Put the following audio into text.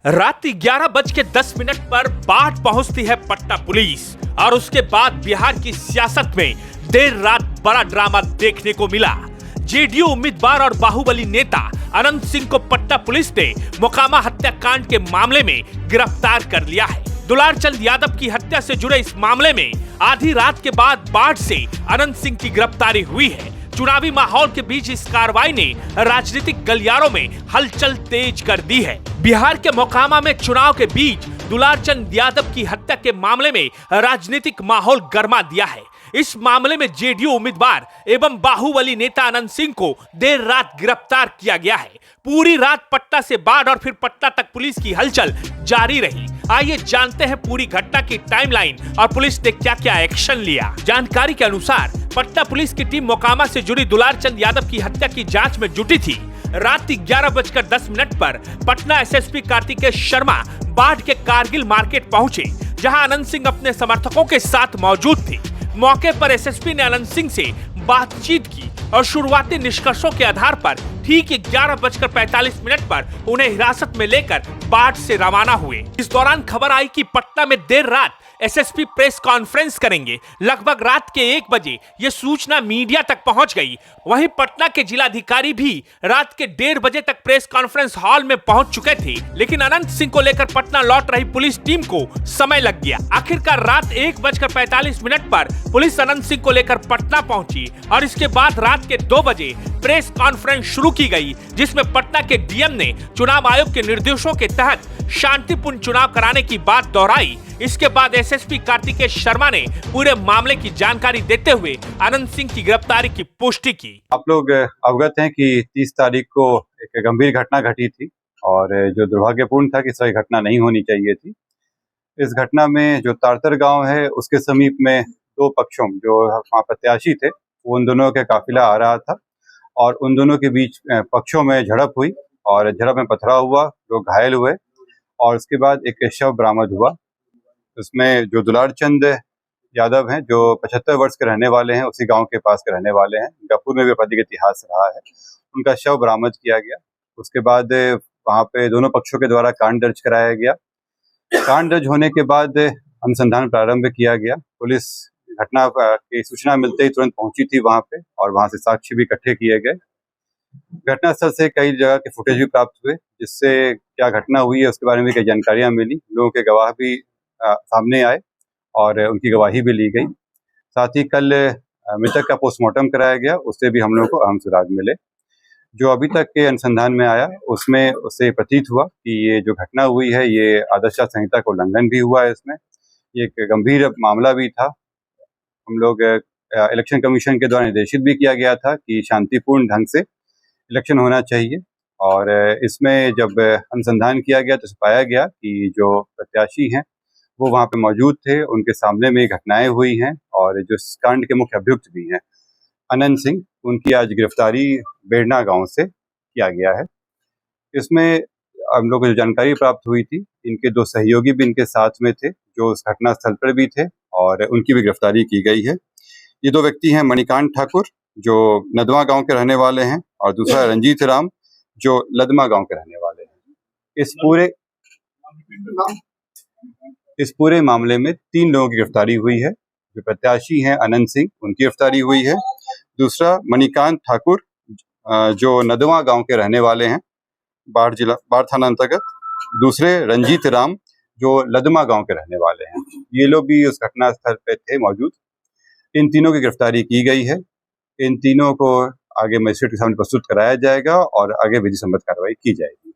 रात 11:10 पर बाढ़ पहुंचती है पटना पुलिस और उसके बाद बिहार की सियासत में देर रात बड़ा ड्रामा देखने को मिला। जेडीयू उम्मीदवार और बाहुबली नेता अनंत सिंह को पटना पुलिस ने मोकामा हत्याकांड के मामले में गिरफ्तार कर लिया है। दुलारचंद यादव की हत्या से जुड़े इस मामले में आधी रात के बाद बाढ़ से अनंत सिंह की गिरफ्तारी हुई है। चुनावी माहौल के बीच इस कार्रवाई ने राजनीतिक गलियारों में हलचल तेज कर दी है। बिहार के मोकामा में चुनाव के बीच दुलारचंद यादव की हत्या के मामले में राजनीतिक माहौल गर्मा दिया है। इस मामले में जेडीयू उम्मीदवार एवं बाहुबली नेता अनंत सिंह को देर रात गिरफ्तार किया गया है। पूरी रात पटना से बाढ़ और फिर पटना तक पुलिस की हलचल जारी रही। आइए जानते हैं पूरी घटना की टाइमलाइन और पुलिस ने क्या क्या एक्शन लिया। जानकारी के अनुसार पटना पुलिस की टीम मोकामा से जुड़ी दुलारचंद यादव की हत्या की जांच में जुटी थी। रात 11:10 पर पटना एसएसपी कार्तिकेय शर्मा बाढ़ के कारगिल मार्केट पहुंचे, जहां अनंत सिंह अपने समर्थकों के साथ मौजूद थे। मौके पर एसएसपी ने अनंत सिंह से बातचीत की और शुरुआती निष्कर्षों के आधार पर ठीक 11:45 पर उन्हें हिरासत में लेकर बाढ़ से रवाना हुए। इस दौरान खबर आई कि पटना में देर रात एसएसपी प्रेस कॉन्फ्रेंस करेंगे। लगभग रात के 1 बजे ये सूचना मीडिया तक पहुंच गई। वहीं पटना के जिलाधिकारी भी रात के 1:30 बजे तक प्रेस कॉन्फ्रेंस हॉल में पहुंच चुके थे, लेकिन अनंत सिंह को लेकर पटना लौट रही पुलिस टीम को समय लग गया। आखिरकार रात 1:45 पर पुलिस अनंत सिंह को लेकर पटना पहुंची और इसके बाद रात के 2 बजे प्रेस कॉन्फ्रेंस शुरू की गई, जिसमें पटना के डीएम ने चुनाव आयोग के निर्देशों के तहत शांतिपूर्ण चुनाव कराने की बात दोहराई। इसके बाद एसएसपी कार्तिकेय शर्मा ने पूरे मामले की जानकारी देते हुए अनंत सिंह की गिरफ्तारी की पुष्टि की। आप लोग अवगत हैं कि 30 तारीख को एक गंभीर घटना घटी थी और जो दुर्भाग्यपूर्ण था कि सही घटना नहीं होनी चाहिए थी। इस घटना में जो तारतर गांव है उसके समीप में 2 पक्षों जो वहाँ प्रत्याशी थे, उन दोनों के काफिला आ रहा था और उन दोनों के बीच पक्षों में झड़प हुई और झड़प में पथराव हुआ, लोग घायल हुए और उसके बाद एक शव बरामद हुआ। उसमें जो दुलारचंद यादव हैं, जो 75 वर्ष के रहने वाले हैं, उसी गांव के पास के रहने वाले हैं, गफूर में भी आपराधिक इतिहास रहा है, उनका शव बरामद किया गया। उसके बाद वहां पे दोनों पक्षों के द्वारा कांड दर्ज कराया गया। कांड दर्ज होने के बाद अनुसंधान प्रारंभ किया गया। पुलिस घटना की सूचना मिलते ही तुरंत पहुंची थी वहां पे और वहां से साक्ष्य भी इकट्ठे किए गए। घटनास्थल से कई जगह के फुटेज भी प्राप्त हुए, जिससे क्या घटना हुई है उसके बारे में कई जानकारियां मिली। लोगों के गवाह भी सामने आए और उनकी गवाही भी ली गई। साथ ही कल मृतक का पोस्टमार्टम कराया गया, उससे भी हम लोगों को अहम सुराग मिले। जो अभी तक के अनुसंधान में आया उसमें उससे प्रतीत हुआ कि ये जो घटना हुई है ये आदर्श संहिता का उल्लंघन भी हुआ है। इसमें ये एक गंभीर मामला भी था। हम लोग इलेक्शन कमीशन के द्वारा निर्देशित भी किया गया था कि शांतिपूर्ण ढंग से इलेक्शन होना चाहिए और इसमें जब अनुसंधान किया गया तो पाया गया कि जो प्रत्याशी हैं वो वहाँ पे मौजूद थे, उनके सामने में घटनाएं हुई हैं और जो इस कांड के मुख्य अभियुक्त भी हैं अनंत सिंह, उनकी आज गिरफ्तारी बेड़ना गांव से किया गया है। इसमें हम लोग को जो जानकारी प्राप्त हुई थी, इनके 2 सहयोगी भी इनके साथ में थे जो उस घटना स्थल पर भी थे और उनकी भी गिरफ्तारी की गई है। ये 2 व्यक्ति हैं मणिकांत ठाकुर जो नदवा गांव के रहने वाले हैं और दूसरा रंजीत राम जो लदमा गांव के रहने वाले हैं। इस पूरे मामले में 3 लोगों की गिरफ्तारी हुई है। जो प्रत्याशी हैं अनंत सिंह, उनकी गिरफ्तारी हुई है। दूसरा मणिकांत ठाकुर जो नदवा गांव के रहने वाले हैं, बाढ़ थाना अंतर्गत। दूसरे रंजीत राम जो लदमा गांव के रहने वाले हैं। ये लोग भी उस घटना स्थल पे थे मौजूद। इन तीनों की गिरफ्तारी की गई है। इन तीनों को आगे मजिस्ट्रेट के सामने प्रस्तुत कराया जाएगा और आगे विधि सम्मत कार्रवाई की जाएगी।